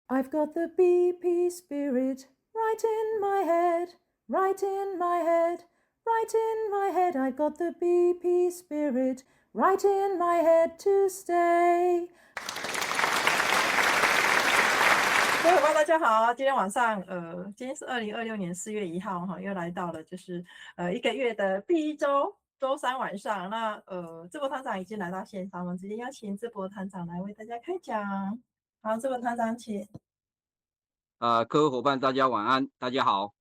I've got the BP spirit right in my head, right in my head, right in my head. I've got the BP spirit right in my head to stay. 各位伙伴，大家好！今天晚上，今天是2026年4月1号哈，又来到了就是一个月的第一周周三晚上。那智博团长已经来到现场，我们直接邀请智博团长来为大家开讲。好，智博团长请。各位伙伴，大家晚安，大家好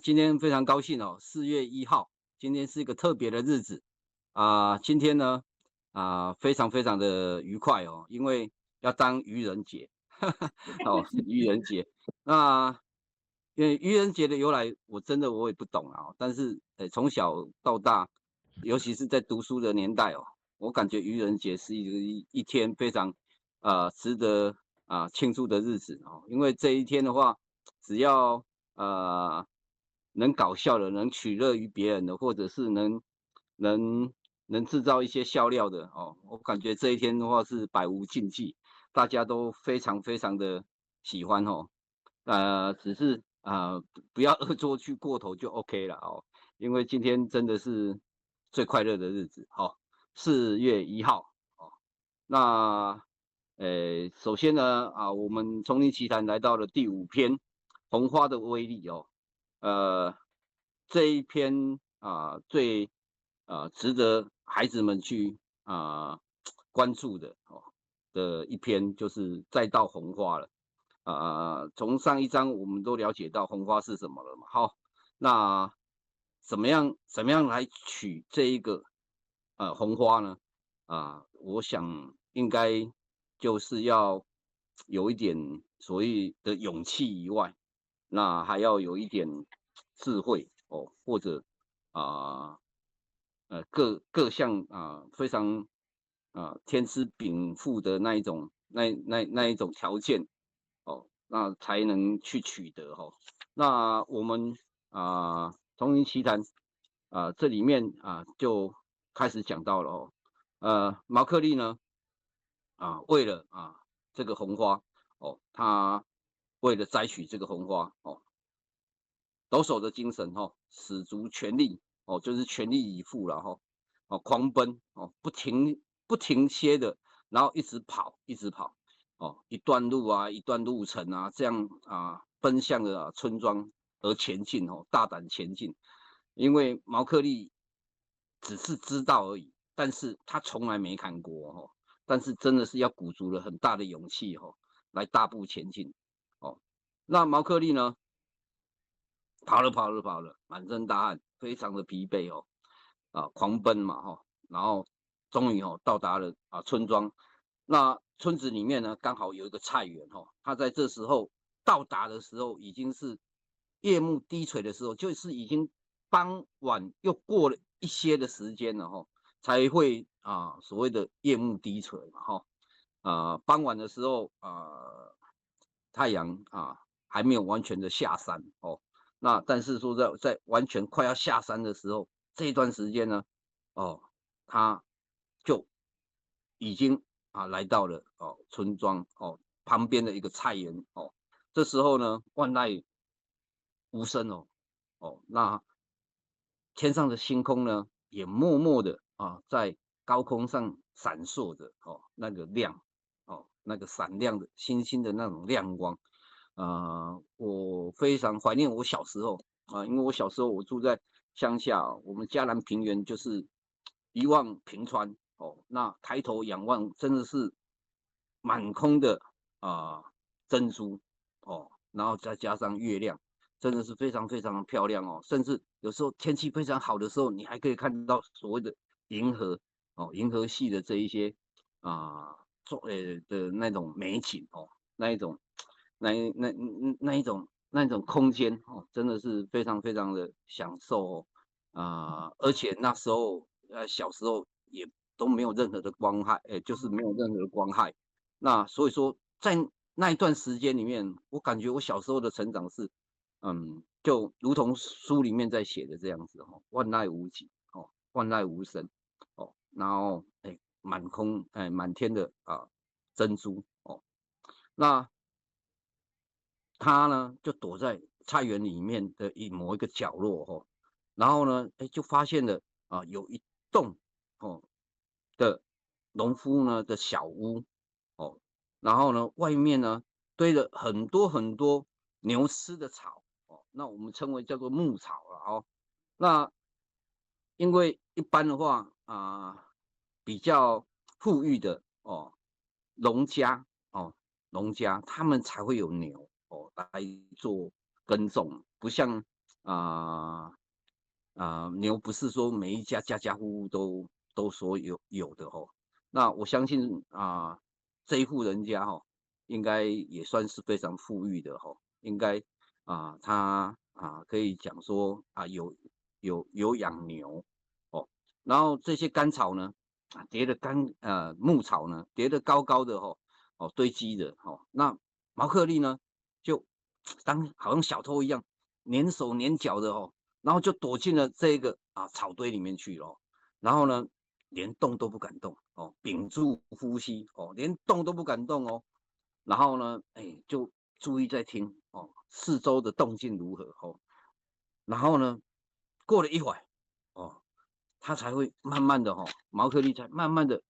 今天非常高兴哦，4月1号，今天是一个特别的日子今天呢非常非常的愉快哦，因为要当愚人节，哦，愚人节。那因为愚人节的由来，我也不懂但是从小到大，尤其是在读书的年代哦，我感觉愚人节是一天非常值得庆祝的日子哦，因为这一天的话，只要能搞笑的，能取乐于别人的，或者是能能制造一些笑料的哦，我感觉这一天的话是百无禁忌，大家都非常非常的喜欢哦。只是不要恶作剧过头就 OK 了哦，因为今天真的是最快乐的日子哦，4月1号哦。那首先呢我们丛林奇谈来到了第5篇红花的威力哦，这一篇最值得孩子们去关注的哦的一篇就是再到红花了。从上一章我们都了解到红花是什么了嘛，好，那怎么样来取这一个红花呢？我想应该就是要有一点所谓的勇气以外，那还要有一点智慧哦，或者啊各项非常天资禀赋的那一种条件哦，那才能去取得哦。那我们同云奇谈这里面就开始讲到了哦，毛克利呢为了这个红花哦，他为了摘取这个红花哦，抖擞的精神使足全力哦，就是全力以赴了狂奔哦，不停歇的，然后一直跑一直跑哦，一段路一段路程这样奔向了村庄而前进哦，大胆前进，因为毛克利只是知道而已，但是他从来没看过但是真的是要鼓足了很大的勇气来大步前进哦。那毛克利呢，跑了，满身大汗，非常的疲惫狂奔嘛然后终于到达了村庄。那村子里面呢，刚好有一个菜园他在这时候到达的时候，已经是夜幕低垂的时候，就是已经傍晚又过了一些的时间了才会所谓的夜幕低垂嘛傍晚的时候太阳还没有完全的下山那但是说在完全快要下山的时候，这一段时间呢他就已经来到了村庄旁边的一个菜园这时候呢万籁无声那天上的星空呢也默默的在高空上闪烁着那个亮那个闪亮的星星的那种亮光我非常怀念我小时候因为我小时候我住在乡下我们嘉南平原就是一望平川那抬头仰望真的是满空的珍珠然后再加上月亮，真的是非常非常的漂亮甚至有时候天气非常好的时候，你还可以看到所谓的银河银河系的这一些的那种美景那一种那一种空间真的是非常非常的享受而且那时候小时候也都没有任何的光害，就是没有任何的光害。那所以说，在那一段时间里面，我感觉我小时候的成长是，就如同书里面在写的这样子万籁无尽万籁无声然后满空满天的珍珠那他呢就躲在菜园里面的某一个角落哦，然后呢，就发现了有一栋哦的农夫呢的小屋哦，然后呢外面呢堆了很多很多牛吃的草哦，那我们称为叫做牧草了哦。那因为一般的话比较富裕的哦农家哦农家他们才会有牛哦来做耕种，不像啊牛不是说每一家家户户都说有的哦。那我相信这一户人家应该也算是非常富裕的应该他可以讲说有养牛哦，然后这些干草呢叠的牧草呢叠得高高的堆积的那毛克利呢就好像小偷一样粘手粘脚的然后就躲进了这个草堆里面去了然后呢连动都不敢动屏住呼吸连动都不敢动然后呢就注意在听四周的动静如何然后呢过了一会儿他才会慢慢的毛克利才慢慢的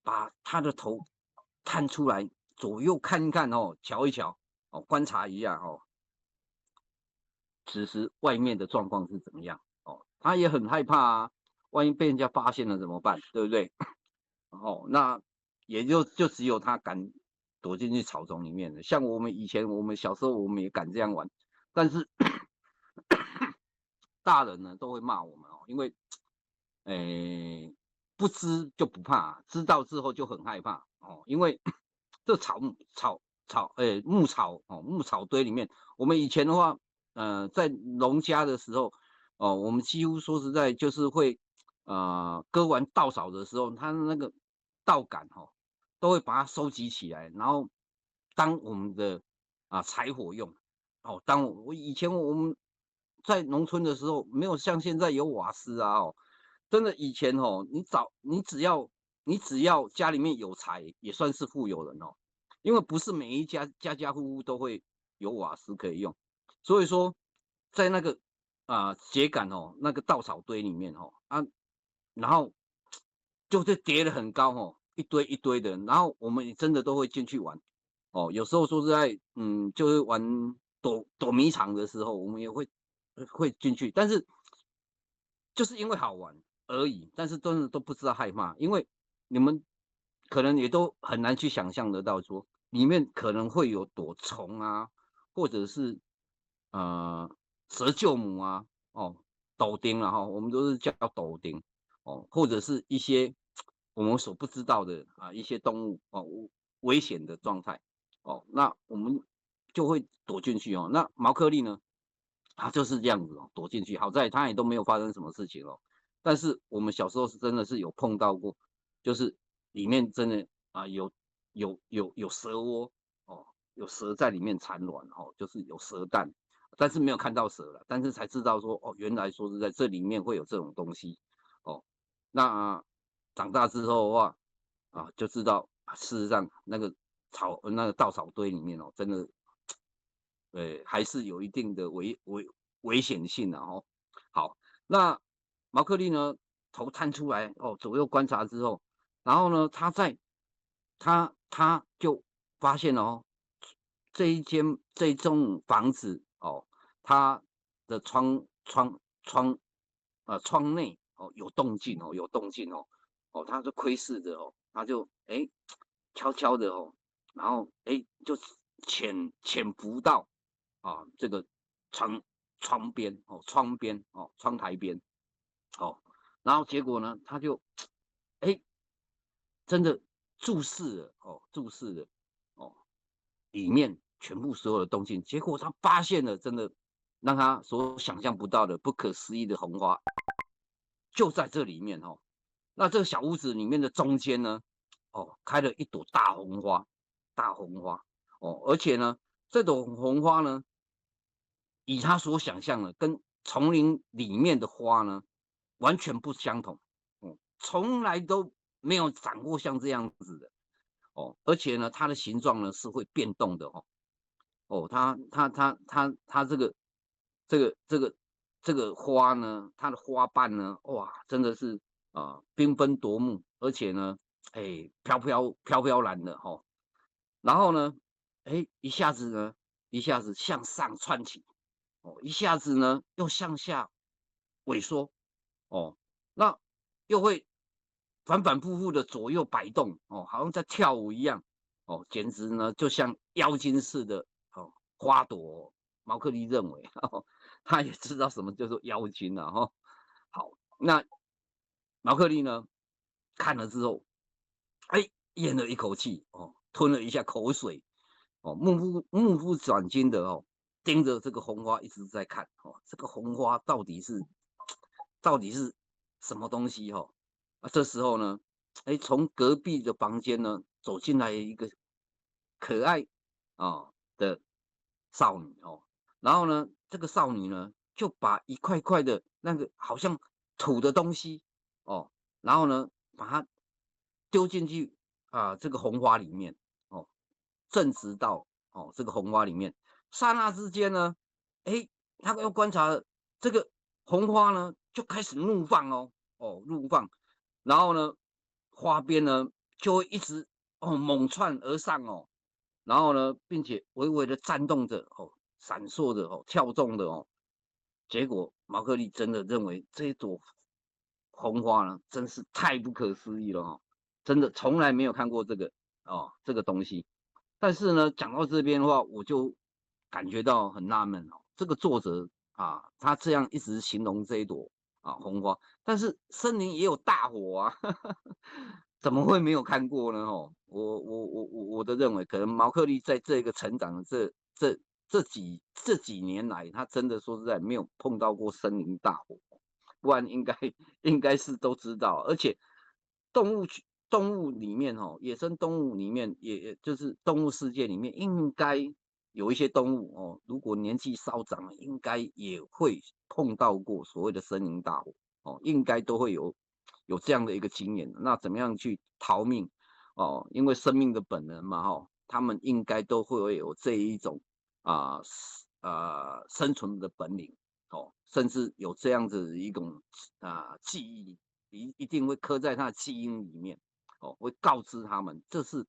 把他的头探出来，左右看一看瞧一瞧观察一下此时外面的状况是怎么样他也很害怕万一被人家发现了怎么办，对不对？那也就只有他敢躲进去草丛里面的。像我们以前我们小时候我们也敢这样玩，但是大人呢都会骂我们因为不知就不怕，知道之后就很害怕因为这牧草牧草堆里面，我们以前的话在农家的时候我们几乎说实在就是会割完稻草的时候，它那个稻杆都会把它收集起来，然后当我们的柴火用当我以前我们在农村的时候，没有像现在有瓦斯真的以前你只要家里面有柴，也算是富有人因为不是每一家户户都会有瓦斯可以用，所以说在那个秸秆那个稻草堆里面然后就是叠得很高一堆一堆的，然后我们也真的都会进去玩有时候说实在就是玩躲迷藏的时候，我们也会进去，但是就是因为好玩而已，但是真的都不知道害怕，因为你们可能也都很难去想象得到说里面可能会有躲虫或者是蛇臼母斗丁我们都是叫斗丁或者是一些我们所不知道的一些动物危险的状态那我们就会躲进去那毛克利呢？他就是这样子躲进去，好在他也都没有发生什么事情但是我们小时候是真的是有碰到过，就是里面真的有蛇窝有蛇在里面产卵就是有蛇蛋，但是没有看到蛇了，但是才知道说原来说是在这里面会有这种东西那长大之后的话就知道事实上那个稻草堆里面真的还是有一定的危险性的好，那毛克利呢，头探出来左右观察之后，然后呢，他就发现了这一栋房子它的窗内有动静他就窥视着他就悄悄的然后就潜伏到这个窗边窗台边然后结果呢，他就真的注视了里面全部所有的动静，结果他发现了真的让他所想象不到的不可思议的红花就在这里面那这个小屋子里面的中间呢开了一朵大红花而且呢这朵红花呢以他所想象的跟丛林里面的花呢完全不相同从来都没有长过像这样子的而且呢它的形状呢是会变动的哦，它这个花呢，它的花瓣呢，哇，真的是缤纷夺目，而且呢，哎，飘然的哈。然后呢，哎，一下子向上窜起，哦，一下子呢又向下萎缩，哦，那又会反复复的左右摆动，哦，好像在跳舞一样，哦，简直呢就像妖精似的，哦，花朵哦。毛克利认为，哦，他也知道什么叫做妖精了，哈。好，那毛克利呢看了之后，哎，咽了一口气，哦，吞了一下口水，哦，目不转睛的哦，盯着这个红花一直在看，哦，这个红花到底是什么东西哦？啊，这时候呢，哎，从隔壁的房间呢走进来一个可爱的少女哦，然后呢，这个少女呢就把一块块的那个好像土的东西哦，然后呢把它丢进去这个红花里面哦，正直到这个红花里面，刹那之间呢，哎，他又观察了这个红花呢，就开始怒放怒放，然后呢，花边呢就会一直猛窜而上哦，然后呢，并且微微的颤动着闪烁的跳动的结果毛克利真的认为这一朵红花呢，真是太不可思议了真的从来没有看过这个东西。但是呢，讲到这边的话，我就感觉到很纳闷这个作者他这样一直形容这一朵红花，但是森林也有大火啊，怎么会没有看过呢？我的认为，可能毛克利在这个成长的这几年来，他真的说实在没有碰到过森林大火，不然应该是都知道，而且动物里面野生动物里面，也就是动物世界里面，应该有一些动物如果年纪稍长了，应该也会碰到过所谓的森林大火应该都会有这样的一个经验。那怎么样去逃命因为生命的本能嘛他们应该都会有这一种啊生存的本领甚至有这样子一种记忆，一定会刻在他的基因里面会告知他们这是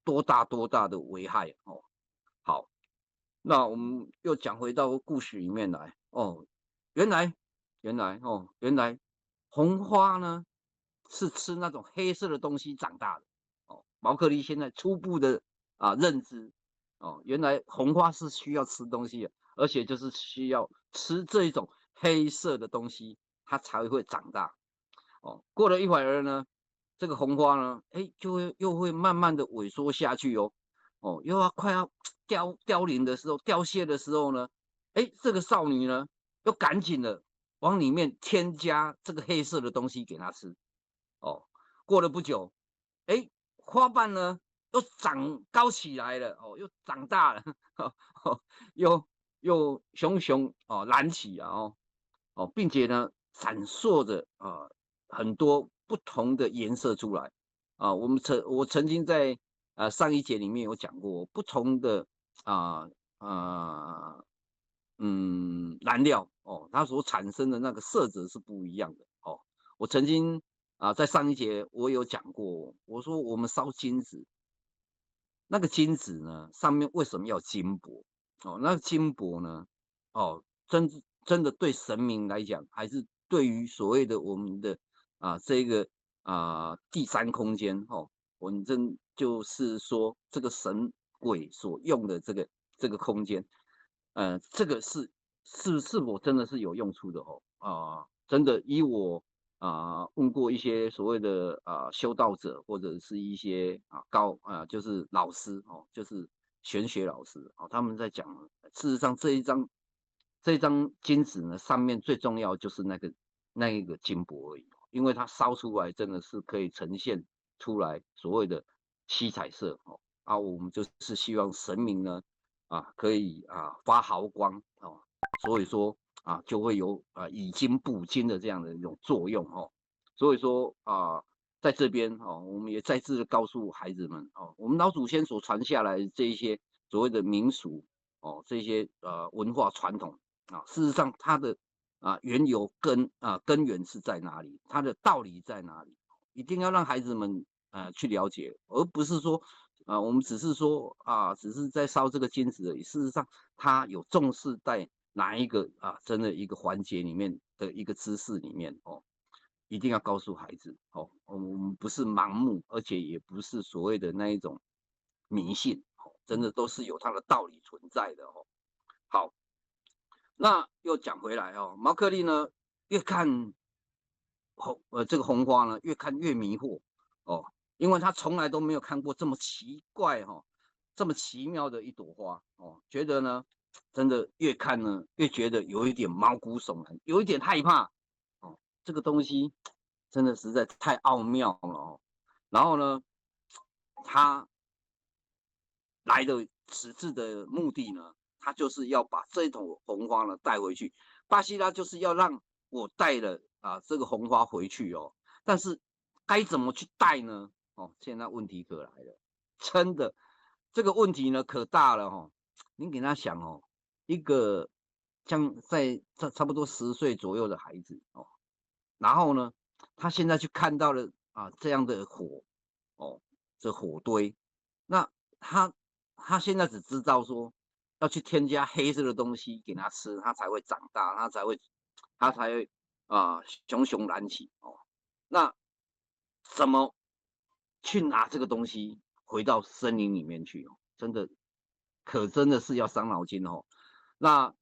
多大的危害好，那我们又讲回到故事里面来原来原来红花呢是吃那种黑色的东西长大的毛克利现在初步的认知原来红花是需要吃东西的，而且就是需要吃这一种黑色的东西，它才会长大过了一会儿呢，这个红花呢，哎，又会慢慢的萎缩下去又要快要凋零的时候，凋谢的时候呢，哎，这个少女呢，又赶紧的往里面添加这个黑色的东西给她吃过了不久，哎，花瓣呢又长高起来了又长大了又熊熊燃起并且呢闪烁着很多不同的颜色出来我曾经在上一节里面有讲过不同的啊燃料它所产生的那个色泽是不一样的我曾经在上一节我有讲过，我说我们烧金子，那个金子呢上面为什么要金箔那个金箔呢真的对神明来讲，还是对于所谓的我们的这个第三空间我们就是说这个神鬼所用的这个空间，这个是否真的是有用处的真的依我问过一些所谓的修道者或者是一些就是老师就是玄学老师他们在讲，事实上这一张金子呢，上面最重要就是那一个金箔而已因为它烧出来真的是可以呈现出来所谓的七彩色我们就是希望神明呢可以发豪光所以说就会有以金补金的这样的一种作用所以说在这边我们也再次的告诉孩子们我们老祖先所传下来的这一些所谓的民俗这些文化传统啊，事实上它的缘由根源是在哪里，它的道理在哪里，一定要让孩子们去了解，而不是说我们只是说只是在烧这个金子而已。事实上，它有重视在哪一个真的一个环节里面的一个知识里面一定要告诉孩子我们不是盲目，而且也不是所谓的那一种迷信真的都是有它的道理存在的好，那又讲回来毛克利呢，越看这个红花呢，越看越迷惑因为他从来都没有看过这么奇怪这么奇妙的一朵花觉得呢，真的越看呢越觉得有一点毛骨悚然，有一点害怕这个东西真的实在太奥妙了然后呢，他来的此次的目的呢，他就是要把这朵红花呢带回去。巴西拉就是要让我带了这个红花回去但是该怎么去带呢？现在问题可来了，真的这个问题呢可大了您给他想一个像在差不多10岁左右的孩子然后呢，他现在去看到了这样的火这火堆，那他现在只知道说要去添加黑色的东西给他吃，他才会长大，他才会熊熊燃起那怎么去拿这个东西回到森林里面去真的是要伤脑筋那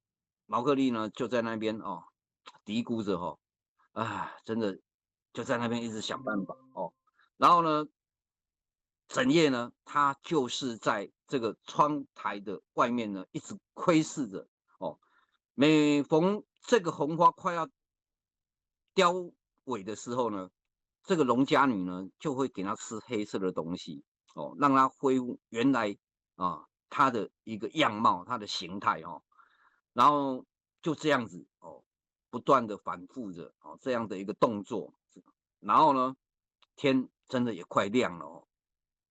毛克利呢就在那边嘀咕着真的就在那边一直想办法然后呢，整夜呢，他就是在这个窗台的外面呢，一直窥视着每逢这个红花快要凋萎的时候呢，这个农家女呢就会给他吃黑色的东西让他恢复原来他的一个样貌，他的形态然后就这样子不断的反复着这样的一个动作，然后呢，天真的也快亮了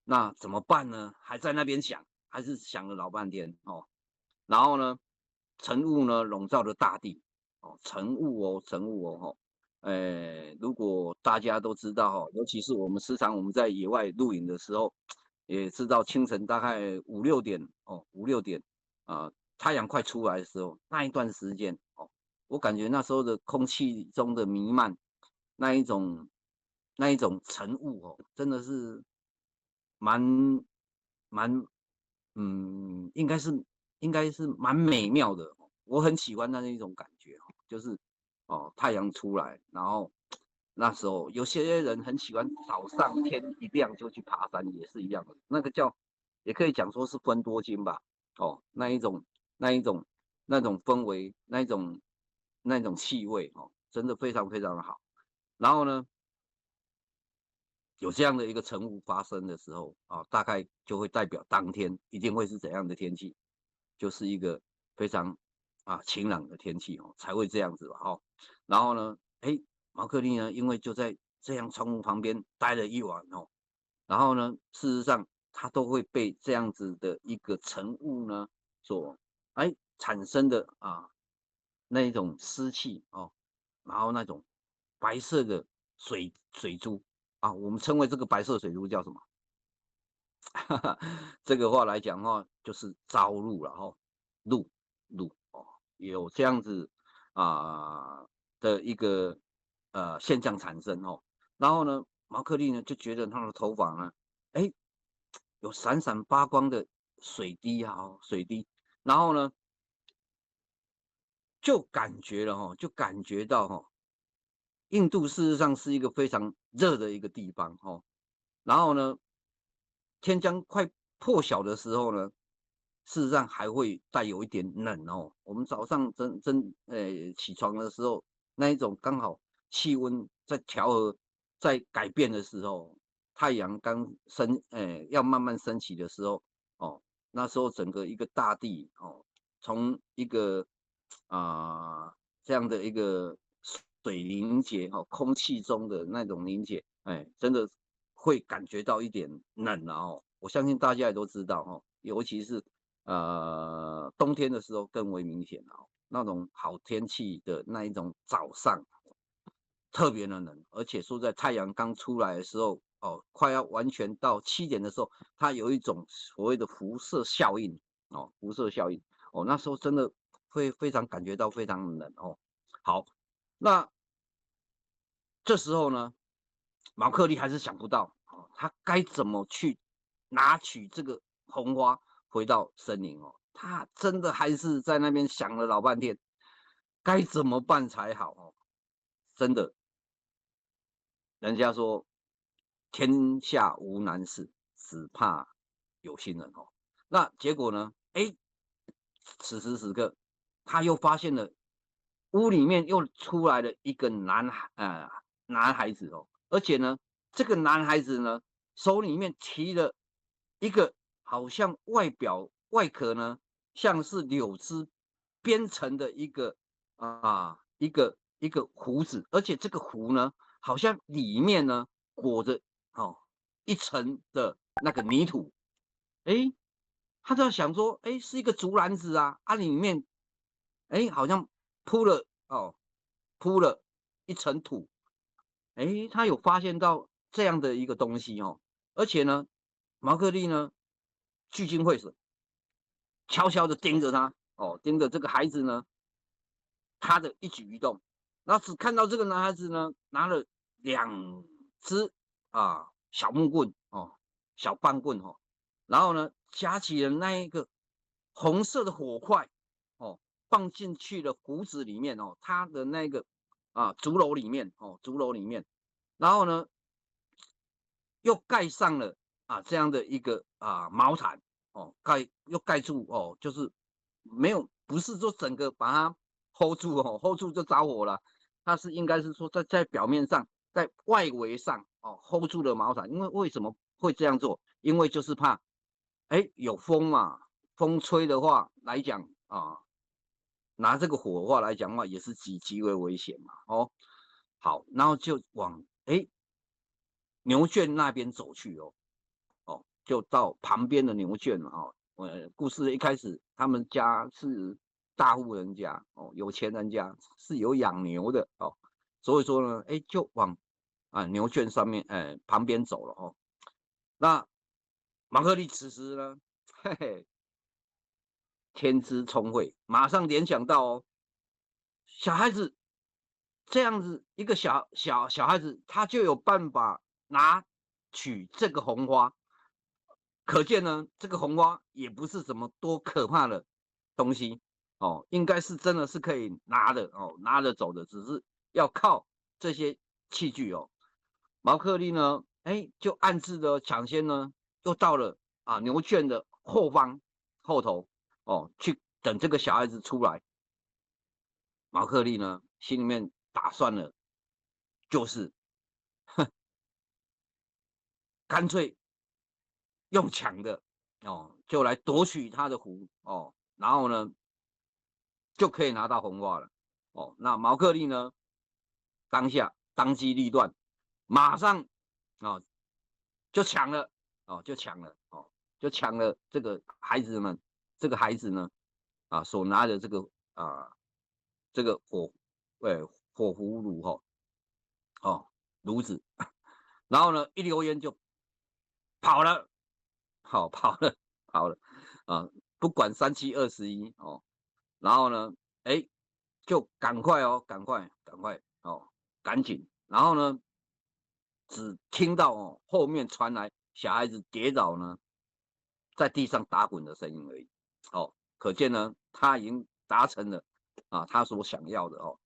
那怎么办呢？还在那边想，还是想了老半天然后呢，晨雾呢笼罩了大地晨雾如果大家都知道尤其是时常我们在野外露营的时候，也知道清晨大概5、6点5、6点太阳快出来的时候，那一段时间我感觉那时候的空气中的弥漫那一种晨雾真的是蛮应该是蛮美妙的我很喜欢那一种感觉就是太阳出来，然后那时候有些人很喜欢早上天一亮就去爬山，也是一样的，那个也可以讲说是分多金吧那一种那种氛围，那种气味真的非常非常的好。然后呢，有这样的一个晨雾发生的时候大概就会代表当天一定会是怎样的天气，就是一个非常晴朗的天气才会这样子吧然后呢，毛克利呢，因为就在这样窗户旁边待了一晚然后呢，事实上他都会被这样子的一个晨雾呢所产生的那一种湿气然后那种白色的水珠我们称为这个白色水珠叫什么？这个话来讲就是朝露了露有这样子的一个现象产生然后呢，毛克利呢就觉得他的头发呢，有闪闪发光的水滴水滴，然后呢，就感觉到印度事实上是一个非常热的一个地方然后呢，天将快破晓的时候呢，事实上还会带有一点冷我们早上起床的时候，那一种刚好气温在调和、在改变的时候，太阳刚要慢慢升起的时候那时候整个一个大地从一个这样的一个水凝结空气中的那种凝结真的会感觉到一点冷我相信大家也都知道尤其是冬天的时候更为明显哦，那种好天气的那一种早上特别的冷，而且说在太阳刚出来的时候哦，快要完全到7点的时候，它有一种所谓的辐射效应哦，辐射效应哦，那时候真的会非常感觉到非常冷哦。好，那这时候呢，毛克利还是想不到哦，他该怎么去拿取这个红花回到森林哦。他真的还是在那边想了老半天，该怎么办才好哦。真的，人家说天下无难事，只怕有心人哦。那结果呢？哎，此时此刻，他又发现了屋里面又出来了一个男孩子哦，而且呢，这个男孩子呢，手里面提了一个好像外壳呢，像是柳枝编成的一个壶子，而且这个壶呢，好像里面呢裹着一层的那个泥土。诶，他就在想说，是一个竹篮子啊，里面好像铺了一层土。他有发现到这样的一个东西哦，而且呢，毛克利呢聚精会神，悄悄的盯着他哦，盯着这个孩子呢，他的一举一动。然后只看到这个男孩子呢，拿了2只小木棍哦，小棒棍哦，然后呢，夹起了那一个红色的火块哦，放进去了壶子里面哦，他的那个竹篓里面哦，竹篓里面，然后呢，又盖上了这样的一个毛毯哦，又盖住哦，就是不是说整个把它 hold 住哦，hold 住就着火了，它是应该是说在表面上，在外围上哦 hold 住了毛毯，因为为什么会这样做？因为就是怕有风嘛，风吹的话来讲拿这个火的话来讲的话，也是极为危险嘛哦。好，然后就往牛圈那边走去哦。就到旁边的牛圈哦。故事一开始他们家是大户人家哦，有钱人家是有养牛的哦，所以说呢，就往牛圈上面旁边走了哦。那马克利此时呢，嘿嘿，天资聪慧，马上联想到哦，小孩子这样子一个小孩子，他就有办法拿取这个红花。可见呢，这个红花也不是什么多可怕的东西哦，应该是真的是可以拿的哦，拿得走的，只是要靠这些器具哦。毛克利呢，就暗自的抢先呢，又到了牛圈的后头哦，去等这个小孩子出来。毛克利呢，心里面打算了，就是干脆用抢的哦，就来夺取他的壶哦，然后呢就可以拿到红花了哦。那毛克利呢，当机立断，马上哦就抢了哦，就抢了这个孩子呢所拿的这个火葫芦炉子，然后呢一溜烟就跑了。好，跑了啊，不管3721哦，然后呢，就赶快哦，赶紧，然后呢，只听到后面传来小孩子跌倒呢，在地上打滚的声音而已，哦，可见呢，他已经达成了他所想要的哦，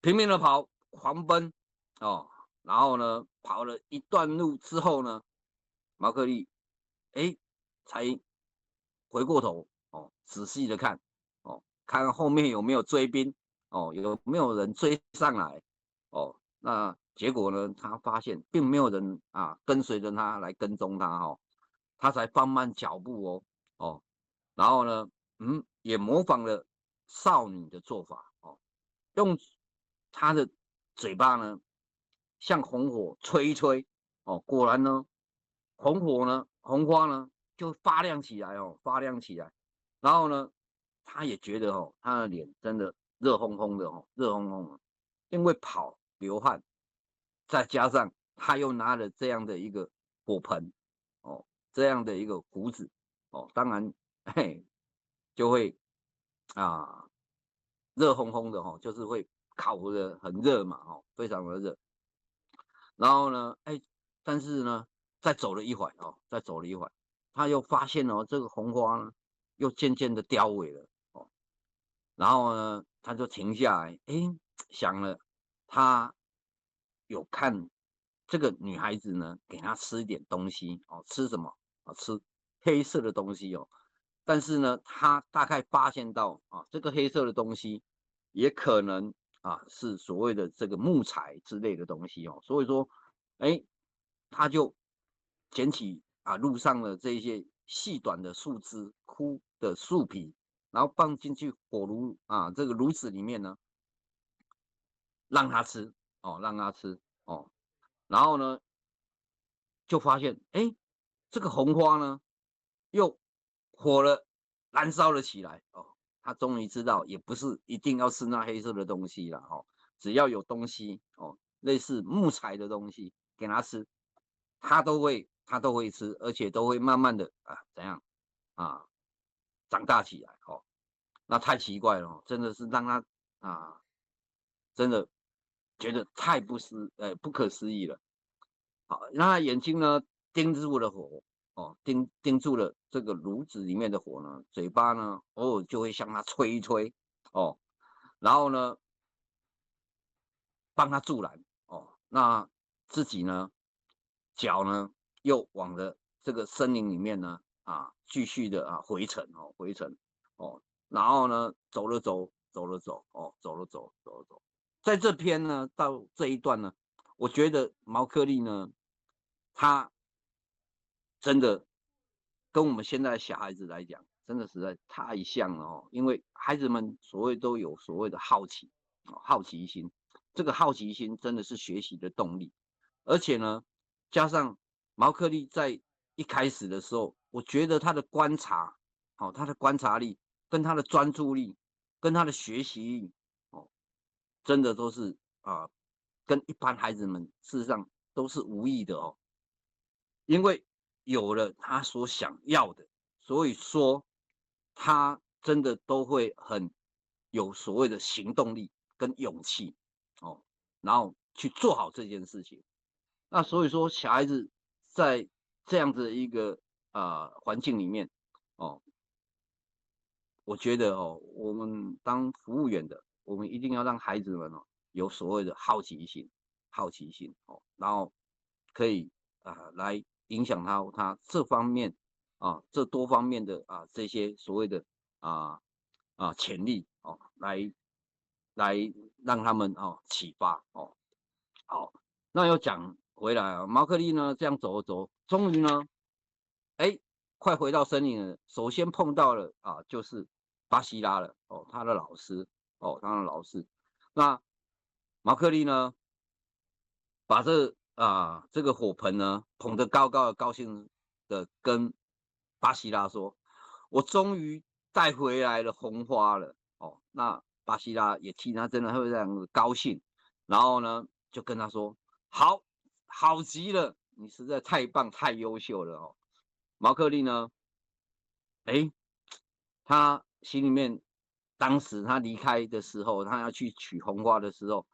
拼命的跑，狂奔哦，然后呢，跑了一段路之后呢，毛克利才回过头哦，仔细的看哦，看后面有没有追兵哦，有没有人追上来哦。那结果呢，他发现并没有人跟随着他来跟踪他哦，他才放慢脚步哦，然后呢，也模仿了少女的做法哦，用他的嘴巴呢，像红火吹一吹哦，果然呢，红花呢就发亮起来哦，发亮起来。然后呢，他也觉得哦，他的脸真的热烘烘的哦，热烘烘的，因为跑流汗，再加上他又拿了这样的一个火盆哦，这样的一个胡子哦，当然嘿就会啊热烘烘的哦，就是会烤的很热嘛哦，非常的热。然后呢，但是呢，再走了一会哦，再走了一会，他又发现哦，这个红花呢又渐渐的凋萎了哦。然后呢，他就停下来，想了，他有看这个女孩子呢，给她吃一点东西哦，吃什么啊？吃黑色的东西哦。但是呢，他大概发现到啊，这个黑色的东西也可能是所谓的这个木材之类的东西哦。所以说，他就捡起路上的这些细短的树枝、枯的树皮，然后放进去火炉这个炉子里面呢，让他吃哦，让他吃哦。然后呢，就发现这个红花呢又火了，燃烧了起来哦。他终于知道，也不是一定要吃那黑色的东西了哦，只要有东西哦，类似木材的东西给他吃，他都会吃，而且都会慢慢的怎样啊长大起来哦。那太奇怪了哦，真的是让他啊真的觉得太不可思议了。好，那他眼睛呢盯住了火哦，盯住了这个炉子里面的火呢，嘴巴呢偶尔就会向他吹一吹哦，然后呢帮他助燃哦，那自己呢脚呢又往了这个森林里面呢继续的回程哦，然后呢走了走，走了走哦，走了走，走了走，在这篇呢到这一段呢，我觉得毛克利呢他真的跟我们现在的小孩子来讲，真的实在太像了哦。因为孩子们所谓都有所谓的好奇心，这个好奇心真的是学习的动力。而且呢，加上毛克利在一开始的时候，我觉得他的观察，他的观察力跟他的专注力跟他的学习力，哦，真的都是跟一般孩子们事实上都是无异的哦。因为有了他所想要的，所以说他真的都会很有所谓的行动力跟勇气哦，然后去做好这件事情。那所以说，小孩子在这样子一个环境里面哦，我觉得哦，我们当服务员的，我们一定要让孩子们哦有所谓的好奇心哦，然后可以来影响他这方面这多方面的这些所谓的啊潜力哦，来让他们启发哦。好，那又讲回来毛克利呢这样走了走，终于呢哎，快回到森林了。首先碰到了就是巴西拉了哦，他的老师哦，他的老师。那毛克利呢，把这个火盆呢捧得高高的，高兴的跟巴西拉说：“我终于带回来了红花了。”哦，那巴西拉也替他真的非常的高兴，然后呢就跟他说：“好，好极了，你实在太棒，太优秀了哦。”毛克利呢，哎，他心里面，当时他离开的时候，他要去取红花的时候，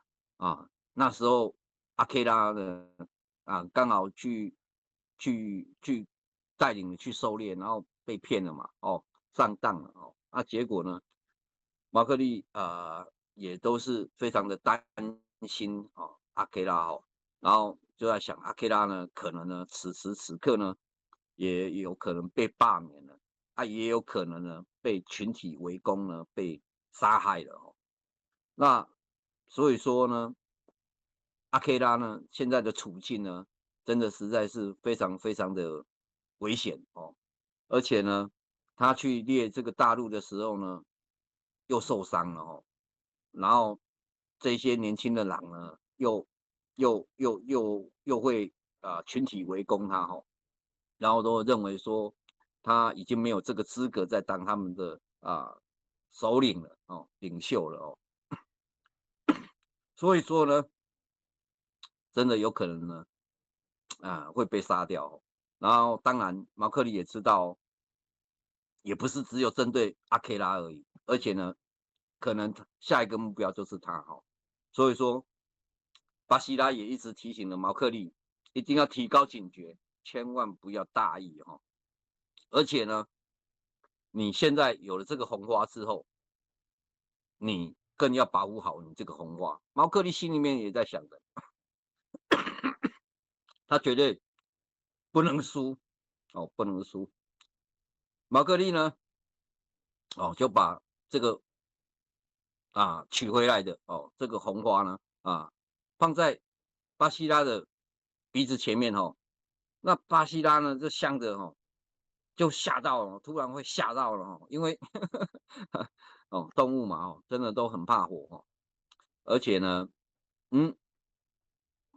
那时候阿 K 拉呢，刚好去带领去狩猎，然后被骗了嘛，哦，上当了哦，结果呢，毛克利也都是非常的担心哦，阿 K 拉哦，然后就在想阿 K 拉呢，可能呢此时此刻呢，也有可能被罢免了。也有可能呢被群体围攻呢被杀害了哦。那所以说呢，阿 K 拉呢现在的处境呢，真的实在是非常非常的危险哦。而且呢，他去猎这个大陆的时候呢，又受伤了哦。然后这些年轻的狼呢，又会群体围攻他哦，然后都认为说他已经没有这个资格再当他们的首领了哦，领袖了哦。所以说呢，真的有可能呢会被杀掉哦。然后当然毛克利也知道哦，也不是只有针对阿 K 拉而已，而且呢，可能下一个目标就是他哦。所以说，巴西拉也一直提醒了毛克利，一定要提高警觉，千万不要大意哦。而且呢，你现在有了这个红花之后，你更要保护好你这个红花。毛克利心里面也在想的，他绝对不能输哦，不能输。毛克利呢，哦，就把这个取回来的哦，这个红花呢放在巴西拉的鼻子前面哦。那巴西拉呢，这香的哦，就吓到了，突然会吓到了哦，因为哦，动物嘛哦，真的都很怕火哦。而且呢，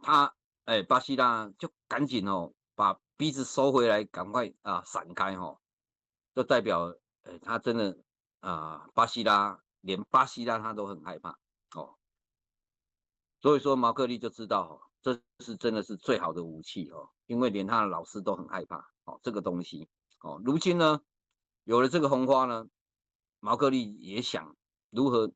他巴西拉就赶紧哦，把鼻子收回来，赶快闪开哦，就代表他真的巴西拉连巴西拉他都很害怕哦。所以说毛克利就知道哦，这是真的是最好的武器哦，因为连他的老师都很害怕哦这个东西哦。如今呢，有了这个红花呢，毛克利也想如何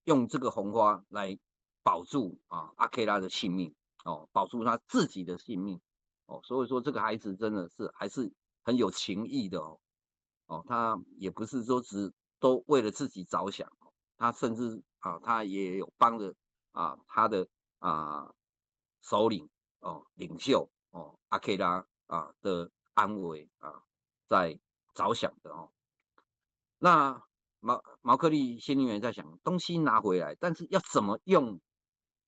用这个红花来保住阿 K 拉的性命哦，保住他自己的性命哦。所以说这个孩子真的是还是很有情义的哦。哦，他也不是说只都为了自己着想，他甚至他也有帮着他的首领领袖阿 K 拉的安危在着想的哦。那毛克利心里面在想，东西拿回来，但是要怎么用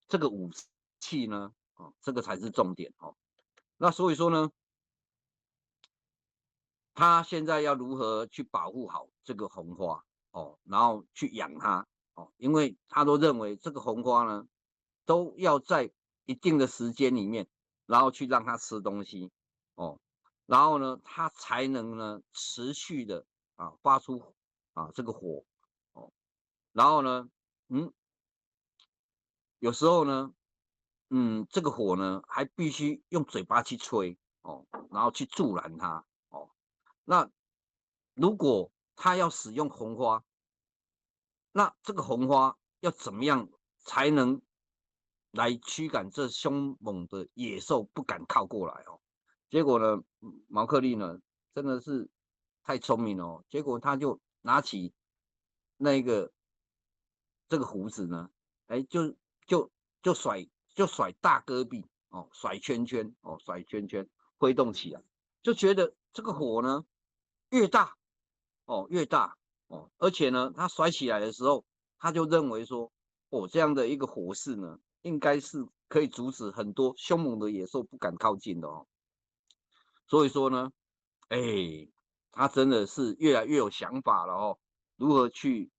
这个武器呢？哦，这个才是重点哦。那所以说呢，他现在要如何去保护好这个红花哦，然后去养它哦，因为他都认为这个红花呢，都要在一定的时间里面，然后去让它吃东西哦，然后呢，它才能呢持续的发出这个火哦，然后呢，有时候呢，这个火呢还必须用嘴巴去吹哦，然后去助燃它哦。那如果他要使用红花，那这个红花要怎么样才能来驱赶这凶猛的野兽不敢靠过来哦？结果呢，毛克利呢真的是太聪明了哦，结果他就拿起那个这个胡子呢，哎，就就甩大戈壁哦，甩圈圈哦，甩圈圈挥动起来，就觉得这个火呢越大越大哦，而且呢，他甩起来的时候，他就认为说，这样的一个火势呢，应该是可以阻止很多凶猛的野兽不敢靠近的哦。所以说呢，哎，他真的是越来越有想法了哦，如何去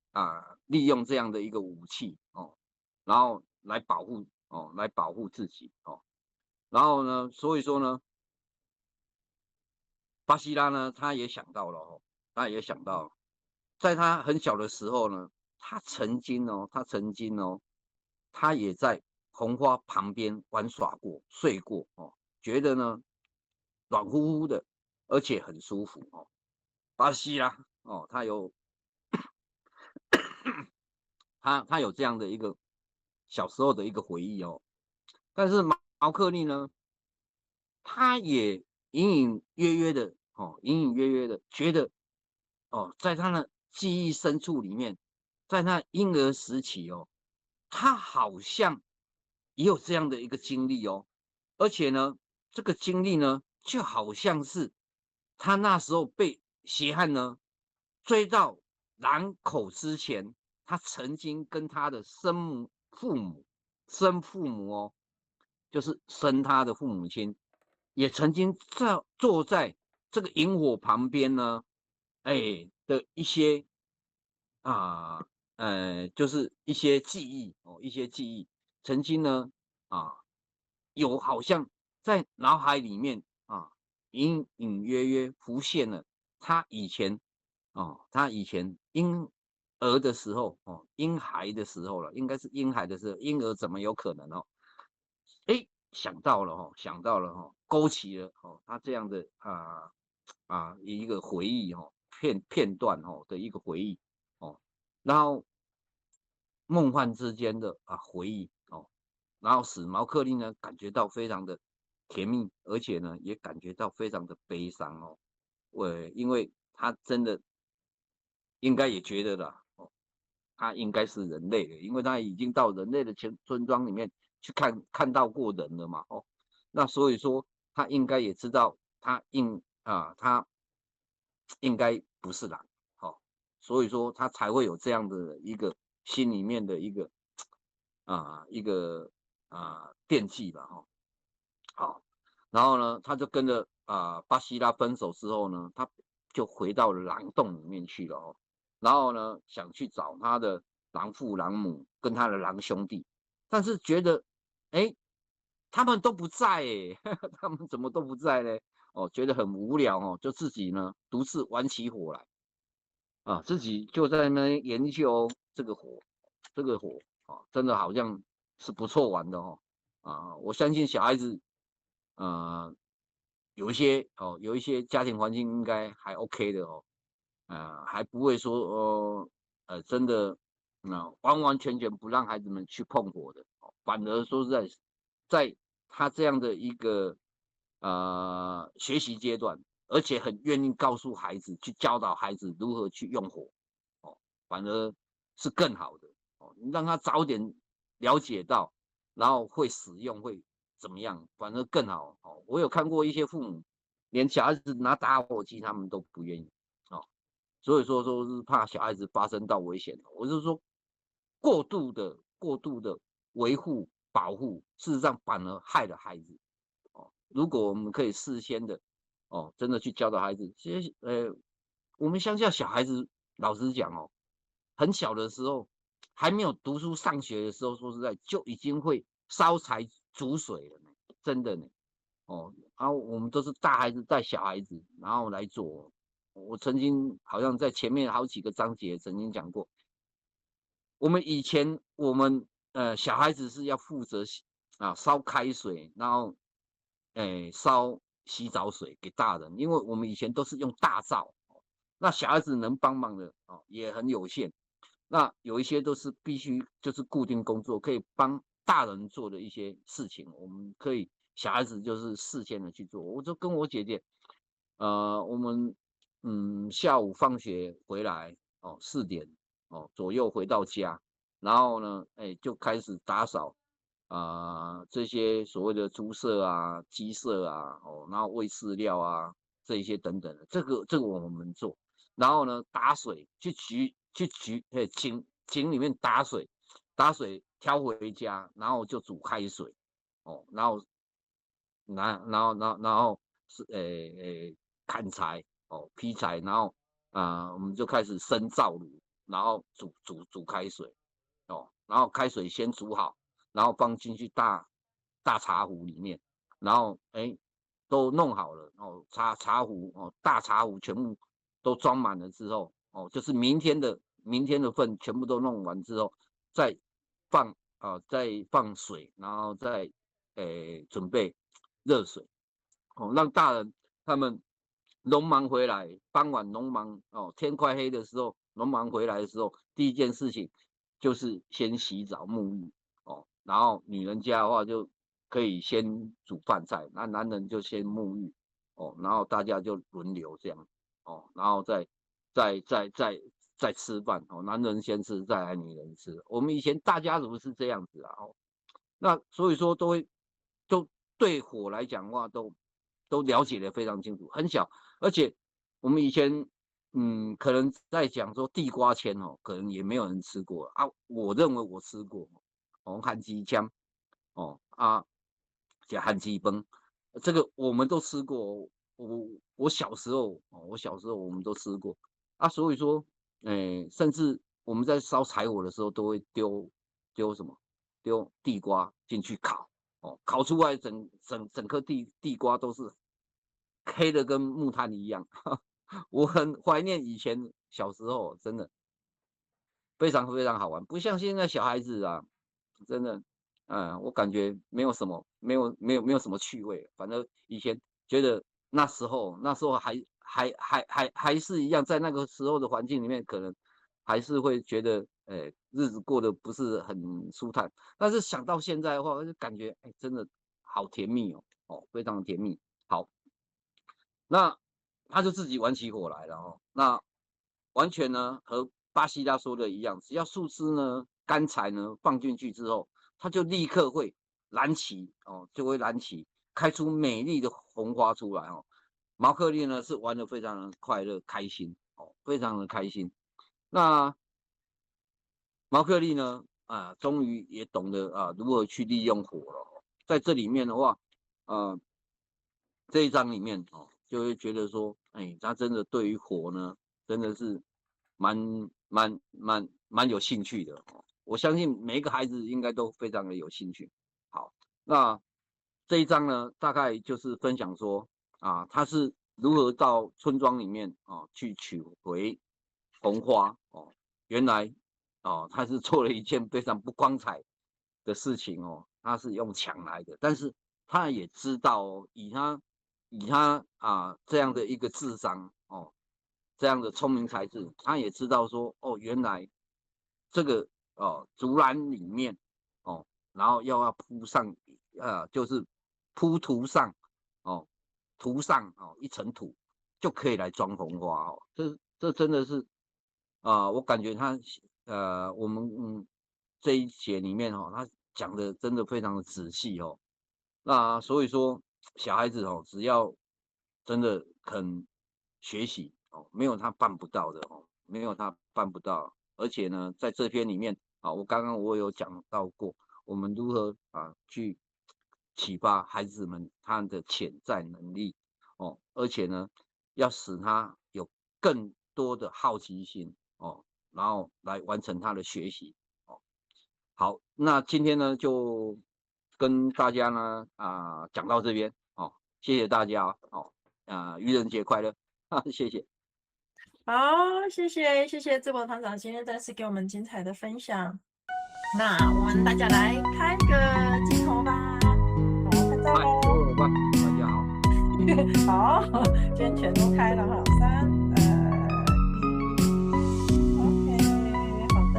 利用这样的一个武器哦，然后来保护自己哦。然后呢，所以说呢，巴西拉呢，他也想到了哦，他也想到，在他很小的时候呢，他也在红花旁边玩耍过、睡过哦，觉得呢软乎乎的，而且很舒服哦。巴西拉哦，他有这样的一个小时候的一个回忆哦。但是毛克利呢，他也隐隐约约的隐隐约约的觉得在他的记忆深处里面，在他婴儿时期哦，他好像也有这样的一个经历哦，而且呢，这个经历呢，就好像是他那时候被邪汉呢追到兰口之前，他曾经跟他的生父母哦，就是生他的父母亲，也曾经坐在这个萤火旁边呢，的一些啊就是一些记忆哦，一些记忆，曾经呢啊有好像在脑海里面隐隐约约浮现了他以前他以前婴儿的时候婴孩的时候了，应该是婴孩的时候，婴儿怎么有可能想到了勾起了他这样的一个回忆片段的一个回忆然后梦幻之间的回忆然后使毛克利呢感觉到非常的甜蜜，而且呢也感觉到非常的悲伤因为他真的应该也觉得了他应该是人类的，因为他已经到人类的村庄里面去看到过人了嘛那所以说他应该也知道他应该不是狼所以说他才会有这样的一个心里面的一个惦记吧好，然后呢他就跟着巴西拉分手之后呢，他就回到狼洞里面去了然后呢想去找他的狼父狼母跟他的狼兄弟，但是觉得他们都不在他们怎么都不在呢觉得很无聊就自己呢独自玩起火来自己就在那边研究这个火真的好像是不错玩的我相信小孩子有一些家庭环境应该还 OK 的还不会说真的完完全全不让孩子们去碰火的反而说是在他这样的一个学习阶段，而且很愿意告诉孩子去教导孩子如何去用火反而是更好的你让他早点了解到，然后会使用会怎么样，反而更好我有看过一些父母连小孩子拿打火机他们都不愿意所以说是怕小孩子发生到危险我就是说过度的维护保护，事实上反而害了孩子如果我们可以事先的真的去教导孩子，其实我们乡下小孩子老实讲很小的时候还没有读书上学的时候，说实在就已经会烧柴煮水了呢，真的呢然后我们都是大孩子带小孩子，然后来做。我曾经好像在前面好几个章节曾经讲过，我们以前小孩子是要负责烧开水，然后烧洗澡水给大人，因为我们以前都是用大灶那小孩子能帮忙的也很有限。那有一些都是必须就是固定工作，可以帮大人做的一些事情，我们可以小孩子就是事先的去做。我就跟我姐姐，我们下午放学回来4点左右回到家，然后呢，就开始打扫这些所谓的猪舍鸡舍然后喂饲料这一些等等的，这个我们做。然后呢，打水井里面打水，挑回家，然后就煮开水然后是砍柴劈柴，然后我们就开始生灶炉，然后煮开水然后开水先煮好，然后放进去大茶壶里面，然后都弄好了茶壶大茶壶全部都装满了之后就是明天的份全部都弄完之后，再放水，然后再准备热水让大人他们农忙回来，傍晚农忙天快黑的时候，农忙回来的时候，第一件事情就是先洗澡沐浴然后女人家的话就可以先煮饭菜，那男人就先沐浴然后大家就轮流这样然后再吃饭男人先吃，再来女人吃。我们以前大家族是这样子那所以说都对火来讲的话都了解的非常清楚，很小，而且我们以前可能在讲说地瓜签可能也没有人吃过我认为我吃过汉鸡枪加汉鸡崩，这个我们都吃过我小时候我们都吃过所以说甚至我们在烧柴火的时候都会丢什么丢地瓜进去烤烤出来整颗地瓜都是黑的跟木炭一样。我很怀念以前小时候，真的非常非常好玩，不像现在小孩子啊，真的，我感觉没有什么趣味。反正以前觉得那时候还是一样，在那个时候的环境里面，可能还是会觉得，日子过得不是很舒坦。但是想到现在的话，就感觉，真的好甜蜜哦，非常的甜蜜。好，那他就自己玩起火来了哦。那完全呢和巴西拉说的一样，只要树枝呢、干柴呢放进去之后，它就立刻会燃起哦，就会燃起，开出美丽的红花出来哦。毛克利呢是玩得非常的快乐、开心哦，非常的开心。那毛克利呢终于也懂得如何去利用火了哦。在这里面的话，呃，这一章里面哦，就会觉得说，他真的对于火呢，真的是蛮有兴趣的哦。我相信每一个孩子应该都非常的有兴趣。好，那这一章呢，大概就是分享说他是如何到村庄里面去取回红花哦。原来他是做了一件非常不光彩的事情哦，他是用抢来的，但是他也知道哦，以他这样的一个智商哦，这样的聪明才智，他也知道说哦，原来这个竹篮里面哦，然后要铺上就是涂上哦，涂上一层土就可以来装红花哦。这真的是我感觉我们这一节里面他讲的真的非常的仔细哦。那所以说，小孩子只要真的肯学习哦，没有他办不到的哦，没有他办不到。而且呢，在这篇里面我刚刚有讲到过，我们如何去启发孩子们他的潜在能力哦，而且呢，要使他有更多的好奇心哦，然后来完成他的学习哦。好，那今天呢就跟大家呢讲到这边哦，谢谢大家哦，愚人节快乐，谢谢。好，谢谢智博团长今天再次给我们精彩的分享。那我们大家来开个镜头吧，好，拍照喽。各位伙伴，大家好。好，今天全都开了哈，3、2、1 ，OK， 好的。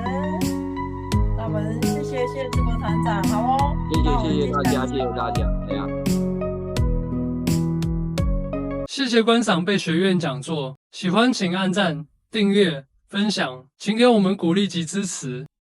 那我们谢谢智博团长，好哦。谢谢大家，谢谢大家，谢谢观赏贝学院讲座，喜欢请按赞、订阅、分享，请给我们鼓励及支持。